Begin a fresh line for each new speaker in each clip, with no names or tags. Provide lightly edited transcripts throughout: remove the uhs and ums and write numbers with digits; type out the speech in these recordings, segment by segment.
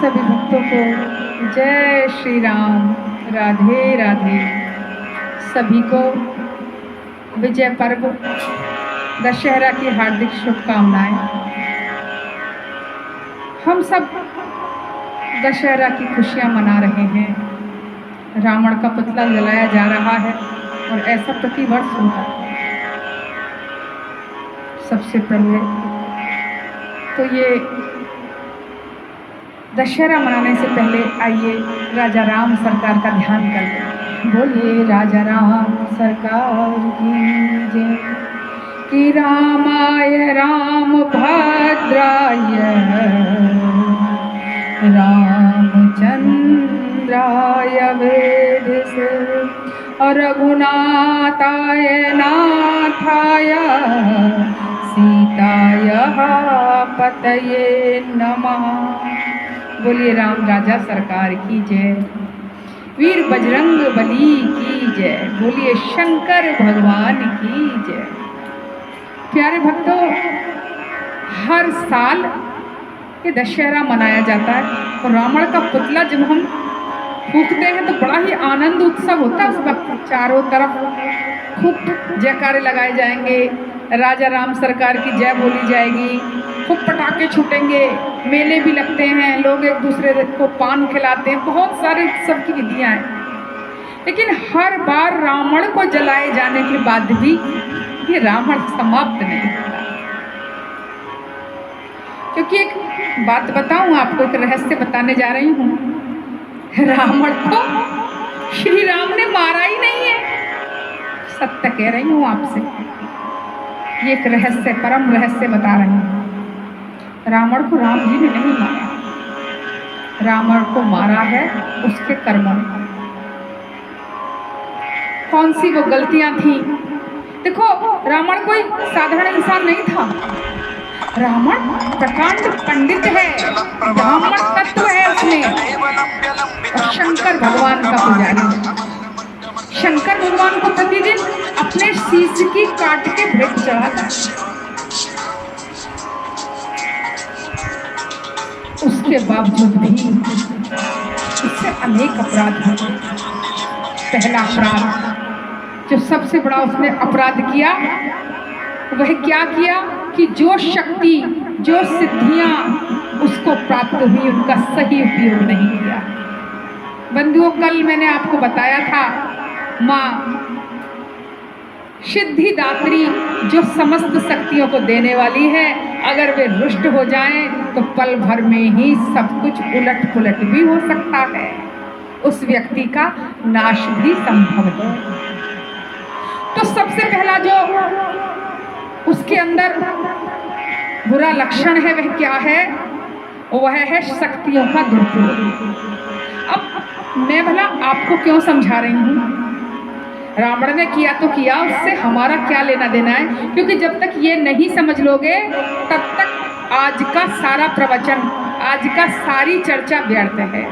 सभी भक्तों को जय श्री राम, राधे राधे। सभी को विजय पर्व दशहरा की हार्दिक शुभकामनाएं। हम सब दशहरा की खुशियां मना रहे हैं। रावण का पुतला जलाया जा रहा है और ऐसा प्रतिवर्ष होता है। सबसे पहले तो ये दशहरा मनाने से पहले आइए राजा राम सरकार का ध्यान कर लें। बोलिए राजा राम सरकार की जय। कि रामाय राम भद्राय रामचंद्राय वेधसे और रघुनाथाय नाथाय सीताय पतये नमः। बोलिए राम राजा सरकार की जय। वीर बजरंग बली की जय। बोलिए शंकर भगवान की जय। प्यारे भक्तों, हर साल ये दशहरा मनाया जाता है और रावण का पुतला जब हम फूंकते हैं तो बड़ा ही आनंद उत्सव होता है। उस वक्त चारों तरफ खूब जयकारे लगाए जाएंगे, राजा राम सरकार की जय बोली जाएगी, खूब पटाखे छूटेंगे, मेले भी लगते हैं, लोग एक दूसरे को पान खिलाते हैं, बहुत सारे उत्सव की विधियां हैं। लेकिन हर बार रावण को जलाए जाने के बाद भी ये रावण समाप्त नहीं होता। क्योंकि एक बात बताऊं आपको, एक रहस्य बताने जा रही हूं। रावण को श्री राम ने मारा ही नहीं है। सत्य कह रही हूं आपसे। ये एक रहस्य, परम रहस्य बता रही हूं। रावण को राम जी ने नहीं मारा। रावण को मारा है उसके कर्मों ने। कौन सी वो गलतियां थी? देखो, रावण कोई साधारण इंसान नहीं था। रावण प्रकांड पंडित है, ब्राह्मण तत्व है उसमें, और शंकर भगवान का पुजारी। शंकर भगवान को प्रतिदिन अपने शीश की काट के भेंट चढ़ाता। उसके बावजूद भी उससे अनेक अपराध हैं। पहला अपराध, जो सबसे बड़ा उसने अपराध किया, वह क्या किया कि जो शक्ति, जो सिद्धियां उसको प्राप्त हुई, उनका सही उपयोग नहीं किया। बंधुओं, कल मैंने आपको बताया था, माँ सिद्धिदात्री जो समस्त शक्तियों को देने वाली है, अगर वे रुष्ट हो जाएं तो पल भर में ही सब कुछ उलट पुलट भी हो सकता है। उस व्यक्ति का नाश भी संभव है। तो सबसे पहला जो उसके अंदर बुरा लक्षण है, वह क्या है? वह है शक्तियों का दुरुपयोग। अब मैं भला आपको क्यों समझा रही हूँ? रावण ने किया तो किया, उससे हमारा क्या लेना देना है? क्योंकि जब तक ये नहीं समझ लोगे तब तक आज का सारा प्रवचन, आज का सारी चर्चा व्यर्थ है।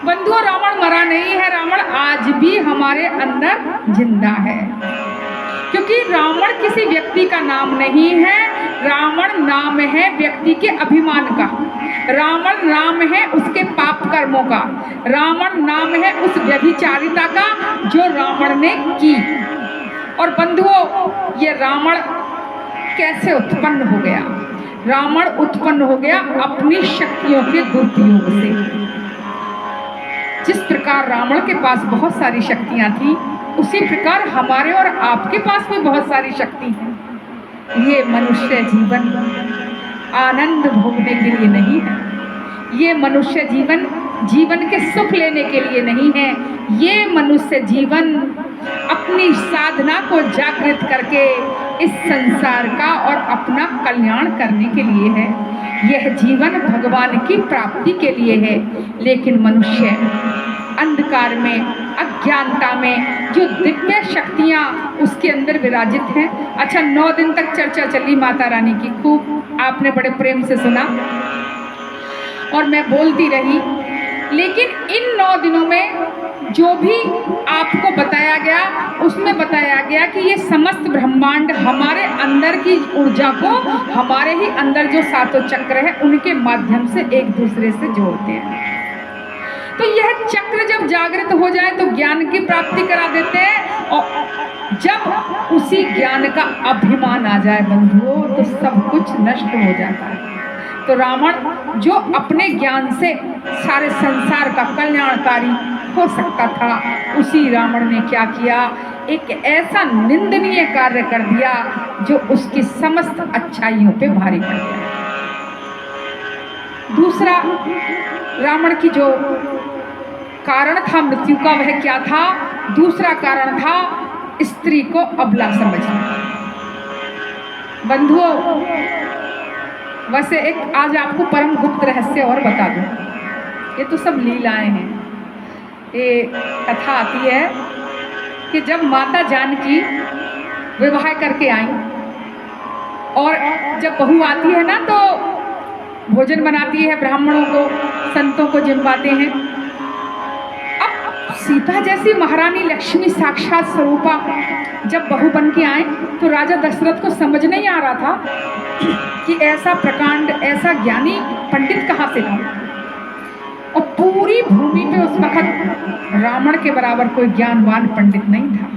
बंधुओं, रावण मरा नहीं है। रावण आज भी हमारे अंदर जिंदा है। क्योंकि रावण किसी व्यक्ति का नाम नहीं है। रावण नाम है व्यक्ति के अभिमान का। रावण नाम है उसके पाप कर्मों का। रावण नाम है उस व्यभिचारिता का जो रावण ने की। और बंधुओं, ये रावण कैसे उत्पन्न हो गया? रावण उत्पन्न हो गया अपनी शक्तियों के दुरुपयोग से। जिस प्रकार रावण के पास बहुत सारी शक्तियां थी, उसी प्रकार हमारे और आपके पास भी बहुत सारी शक्ति है। ये मनुष्य जीवन आनंद भोगने के लिए नहीं है। ये मनुष्य जीवन जीवन के सुख लेने के लिए नहीं है। ये मनुष्य जीवन अपनी साधना को जागृत करके इस संसार का और अपना कल्याण करने के लिए है। यह जीवन भगवान की प्राप्ति के लिए है। लेकिन मनुष्य अंधकार में, अज्ञानता में जो दिव्य शक्तियां उसके अंदर विराजित हैं। अच्छा, 9 दिन तक चर्चा चली माता रानी की, खूब आपने बड़े प्रेम से सुना और मैं बोलती रही। लेकिन इन 9 दिनों में जो भी आपको बताया गया उसमें बताया गया कि ये समस्त ब्रह्मांड हमारे अंदर की ऊर्जा को हमारे ही अंदर जो सातों चक्र है उनके माध्यम से एक दूसरे से जोड़ते हैं। तो यह चक्र जब जागृत हो जाए तो ज्ञान की प्राप्ति करा देते हैं, और जब उसी ज्ञान का अभिमान आ जाए बंधुओं तो सब कुछ नष्ट हो जाता है। तो रावण जो अपने ज्ञान से सारे संसार का कल्याणकारी हो सकता था, उसी रावण ने क्या किया, एक ऐसा निंदनीय कार्य कर दिया जो उसकी समस्त अच्छाइयों पे भारी पड़ गया। दूसरा रावण की जो कारण था मृत्यु का वह क्या था? दूसरा कारण था स्त्री को अबला समझना। बंधुओं, वैसे एक आज आपको परम गुप्त रहस्य और बता दूं, ये तो सब लीलाएं हैं। ये कथा आती है कि जब माता जानकी विवाह करके आई और जब बहू आती है ना तो भोजन बनाती है, ब्राह्मणों को संतों को जिम्बाते हैं। अब सीता जैसी महारानी लक्ष्मी साक्षात स्वरूपा जब बहू बन के आए तो राजा दशरथ को समझ नहीं आ रहा था कि ऐसा प्रकांड, ऐसा ज्ञानी पंडित कहाँ से लाऊं। और पूरी भूमि पे उस वक्त रावण के बराबर कोई ज्ञानवान पंडित नहीं था।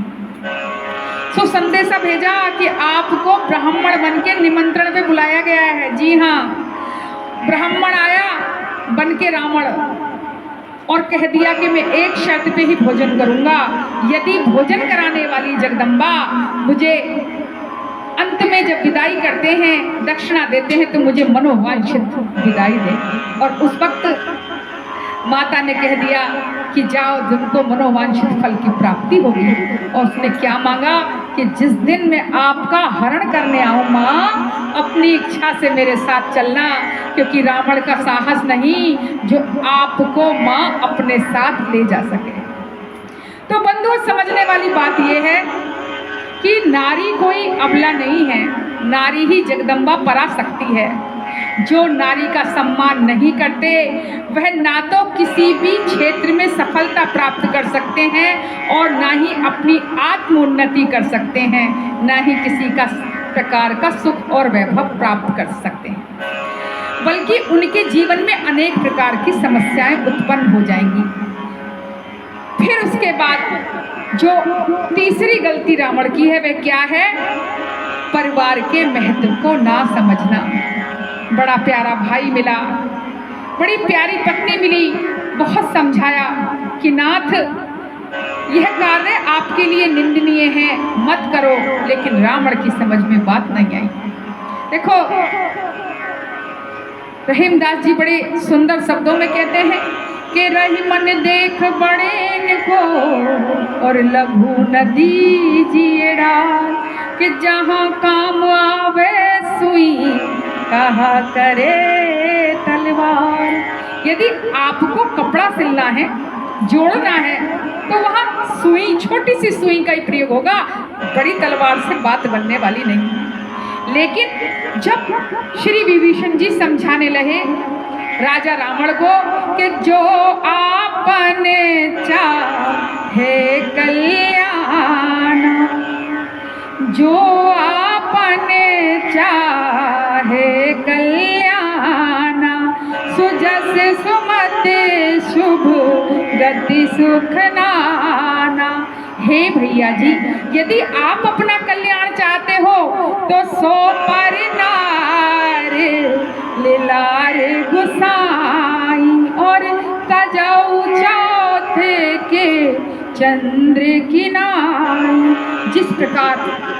सो संदेशा भेजा कि आपको ब्राह्मण बन के निमंत्रण पे बुलाया गया है। जी हाँ, ब्राह्मण आया बन के रावण और कह दिया कि मैं एक शर्त पे ही भोजन करूंगा, यदि भोजन कराने वाली जगदम्बा मुझे अंत में जब विदाई करते हैं, दक्षिणा देते हैं, तो मुझे मनोवांछित विदाई दे। और उस वक्त माता ने कह दिया कि जाओ, तुमको मनोवांछित फल की प्राप्ति होगी। और उसने क्या मांगा कि जिस दिन मैं आपका हरण करने आऊं माँ, अपनी इच्छा से मेरे साथ चलना, क्योंकि रावण का साहस नहीं जो आपको माँ अपने साथ ले जा सके। तो बंधुओं, समझने वाली बात यह है कि नारी कोई अबला नहीं है, नारी ही जगदम्बा पराशक्ति है। जो नारी का सम्मान नहीं करते वह ना तो किसी भी क्षेत्र में सफलता प्राप्त कर सकते हैं और ना ही अपनी आत्मोन्नति कर सकते हैं, ना ही किसी का प्रकार का सुख और वैभव प्राप्त कर सकते हैं, बल्कि उनके जीवन में अनेक प्रकार की समस्याएं उत्पन्न हो जाएंगी। फिर उसके बाद जो तीसरी गलती रावण की है वह क्या है? परिवार के महत्व को ना समझना। बड़ा प्यारा भाई मिला, बड़ी प्यारी पत्नी मिली, बहुत समझाया कि नाथ यह कार्य आपके लिए निंदनीय है, मत करो, लेकिन रावण की समझ में बात नहीं आई। देखो, रहीमदास जी बड़े सुंदर शब्दों में कहते हैं कि रही मन देख बड़े को और लघु नदी जीड़ा, कि जहाँ काम आवे सुई कहा करे तलवार। यदि आपको कपड़ा सिलना है, जोड़ना है, तो वहाँ सुई, छोटी सी सुई का ही प्रयोग होगा, बड़ी तलवार से बात बनने वाली नहीं। लेकिन जब श्री विभीषण जी समझाने लगे राजा रावण को कि जो आपने चाहे कल्याण, जो आपने चाहे कल्याण, सुजस सुमति शुभ गति सुख नाना। हे भैया जी, यदि आप अपना कल्याण चाहते हो तो सो पर नार लीलार गुसाई और तजाऊ चौथे के चंद्र की नाई। जिस प्रकार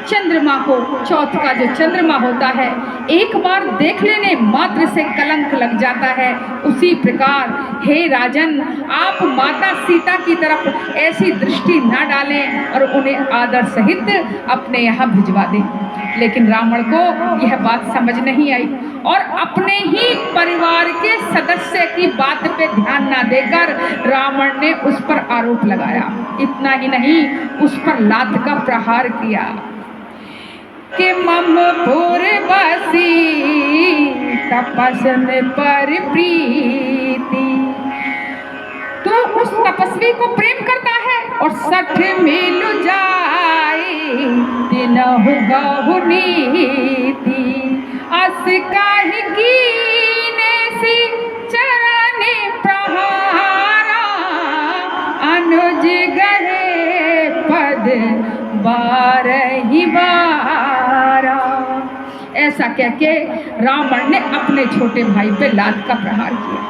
चंद्रमा को, चौथ का जो चंद्रमा होता है, एक बार देख लेने मात्र से कलंक लग जाता है, उसी प्रकार हे राजन, आप माता सीता की तरफ ऐसी दृष्टि ना डालें और उन्हें आदर सहित अपने यहाँ भिजवा दें। लेकिन रावण को यह बात समझ नहीं आई और अपने ही परिवार के सदस्य की बात पे ध्यान ना देकर रावण ने उस पर आरोप लगाया। इतना ही नहीं, उस पर लात का प्रहार किया कि ममपुर बसी तपसन पर प्रीति, तू उस तपस्वी को प्रेम करता है और 60 मील जाए तिनहु गहु नीति अस काहि कीने सी चरण प्रहारा अनुज गहे पद बारही बारा। ऐसा कह के रावण ने अपने छोटे भाई पे लात का प्रहार किया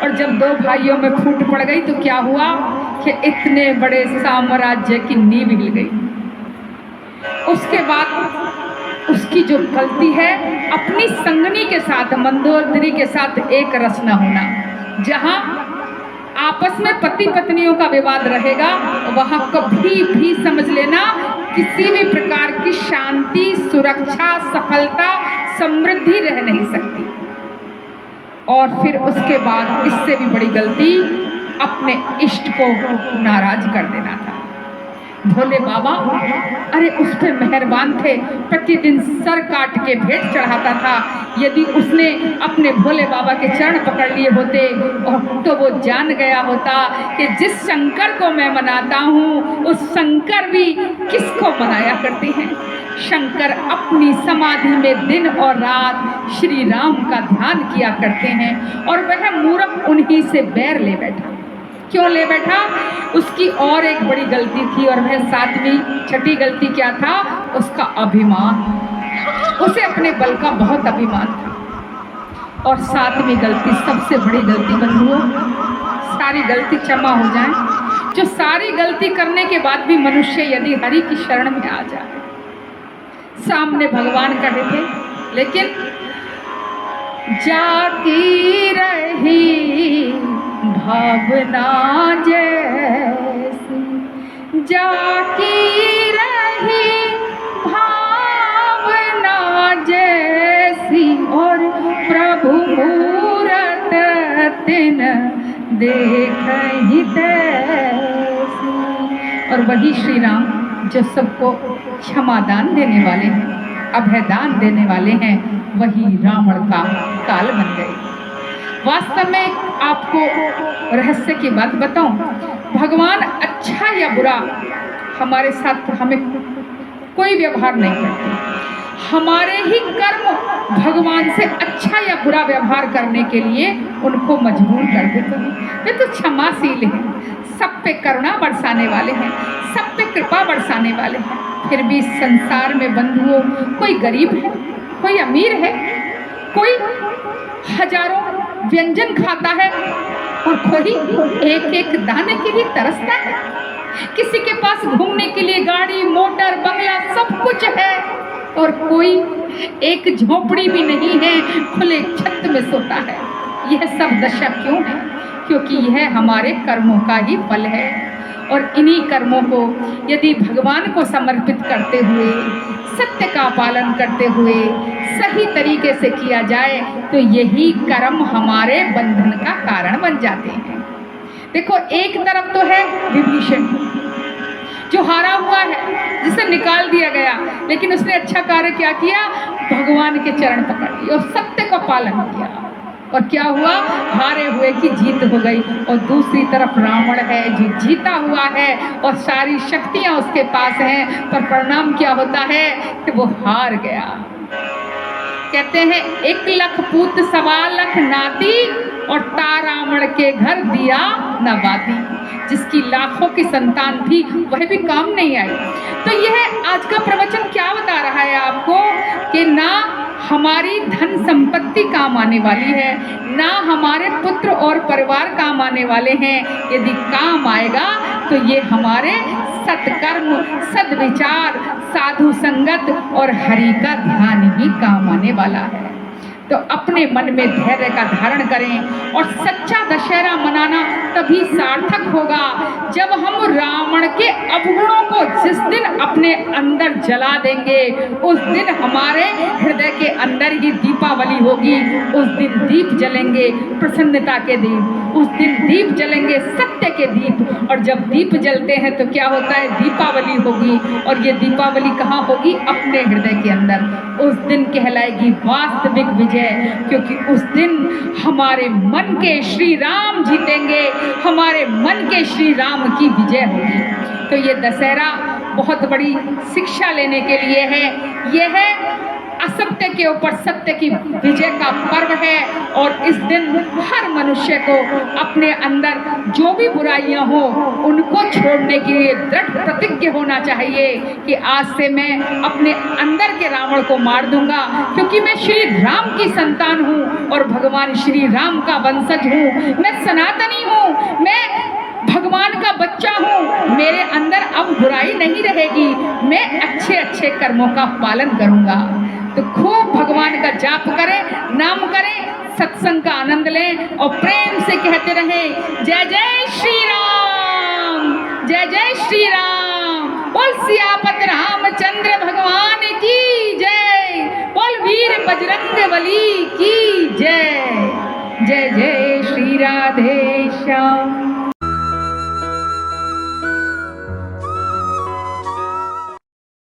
और जब दो भाइयों में फूट पड़ गई तो क्या हुआ कि इतने बड़े साम्राज्य की नींव हिल गई। उसके बाद उसकी जो गलती है अपनी संगनी के साथ मंदोदरी के साथ एक रस न होना। जहां आपस में पति पत्नियों का विवाद रहेगा वहां कभी भी समझ लेना किसी भी प्रकार की शांति, सुरक्षा, सफलता, समृद्धि रह नहीं सकती। और फिर उसके बाद इससे भी बड़ी गलती अपने इष्ट को नाराज कर देना था। भोले बाबा अरे उस पे मेहरबान थे, प्रतिदिन सर काट के भेंट चढ़ाता था। यदि उसने अपने भोले बाबा के चरण पकड़ लिए होते तो वो जान गया होता कि जिस शंकर को मैं मनाता हूँ उस शंकर भी किसको मनाया करते हैं। शंकर अपनी समाधि में दिन और रात श्री राम का ध्यान किया करते हैं और वह मूर्ख उन्हीं से बैर ले बैठा। क्यों ले बैठा? उसकी और एक बड़ी गलती थी और वह सातवीं छठी गलती क्या था? उसका अभिमान। उसे अपने बल का बहुत अभिमान था। और सातवीं गलती सबसे बड़ी गलती बंधुओं, सारी गलती क्षमा हो जाए, जो सारी गलती करने के बाद भी मनुष्य यदि हरि की शरण में आ जाए, सामने भगवान खड़े थे लेकिन जाती रही भावना जैसी, जाती रही भावना जैसी और प्रभु मूरत तिन देखहि तैसी। और वही श्री राम जो सबको क्षमादान देने वाले हैं, अभयदान देने वाले हैं, वही रावण का काल बन गए। वास्तव में आपको रहस्य की बात बताऊं, भगवान अच्छा या बुरा हमारे साथ हमें कोई व्यवहार नहीं करते। हमारे ही कर्म भगवान से अच्छा या बुरा व्यवहार करने के लिए उनको मजबूर कर देते हैं। वे तो क्षमाशील हैं, सब पे करुणा बरसाने वाले हैं, सब पे कृपा बरसाने वाले हैं। फिर भी संसार में बंधुओं कोई गरीब है, कोई अमीर है, कोई हजारों व्यंजन खाता है और कोई एक एक दाने के लिए तरसता है। किसी के पास घूमने के लिए गाड़ी, मोटर, बंगला सब कुछ है और कोई एक झोपड़ी भी नहीं है, खुले छत में सोता है। यह सब दशा क्यों है? क्योंकि यह हमारे कर्मों का ही फल है। और इन्हीं कर्मों को यदि भगवान को समर्पित करते हुए, सत्य का पालन करते हुए सही तरीके से किया जाए तो यही कर्म हमारे बंधन का कारण बन जाते हैं। देखो, एक तरफ तो है विभीषण जो हारा हुआ है, जिसे निकाल दिया गया, लेकिन उसने अच्छा कार्य क्या किया? भगवान के चरण पकड़ लिए और सत्य का पालन किया। और क्या हुआ? हारे हुए की जीत हो गई। और दूसरी तरफ रावण है जो जीता हुआ है और सारी शक्तियां उसके पास हैं, पर परिणाम क्या होता है कि वो हार गया। कहते हैं 1 लाख पूत 1.25 लाख नाती और रावण के घर दिया न बाती। जिसकी लाखों की संतान थी वह भी काम नहीं आई। तो यह आज का प्रवचन क्या बता रहा है आपको कि ना हमारी धन संपत्ति काम आने वाली है, ना हमारे पुत्र और परिवार काम आने वाले हैं। यदि काम आएगा तो ये हमारे सत्कर्म, सद्विचार, साधु संगत और हरि का ध्यान ही काम आने वाला है। तो अपने मन में धैर्य का धारण करें और सच्चा दशहरा मनाना तभी सार्थक होगा जब हम रावण के अवगुणों को जिस दिन अपने अंदर जला देंगे, उस दिन हमारे हृदय के अंदर ही दीपावली होगी, उस दिन दीप जलेंगे प्रसन्नता के दीप, उस दिन दीप जलेंगे सत्य के दीप। और जब दीप जलते हैं तो क्या होता है, दीपावली होगी। और ये दीपावली कहाँ होगी, अपने हृदय के अंदर। उस दिन कहलाएगी वास्तविक विजय, क्योंकि उस दिन हमारे मन के श्री राम जीतेंगे, हमारे मन के श्री राम की विजय होगी। तो ये दशहरा बहुत बड़ी शिक्षा लेने के लिए है। यह है असत्य के ऊपर सत्य की विजय का पर्व है। और इस दिन हर मनुष्य को अपने अंदर जो भी बुराइयां हो उनको छोड़ने के लिए दृढ़ प्रतिज्ञ होना चाहिए कि आज से मैं अपने अंदर के रावण को मार दूंगा, क्योंकि मैं श्री राम की संतान हूँ और भगवान श्री राम का वंशज हूँ, मैं सनातनी हूँ, मैं भगवान का बच्चा हूँ, मेरे अंदर अब बुराई नहीं रहेगी, मैं अच्छे अच्छे कर्मों का पालन करूंगा। तो खूब भगवान का जाप करें, नाम करें, सत्संग का आनंद लें और प्रेम से कहते रहें जय जय श्री राम, जय जय श्री राम। बोल सियापत रामचंद्र भगवान की जय, बोल वीर बजरंग बली की जय। जय जय श्री राधे श्याम।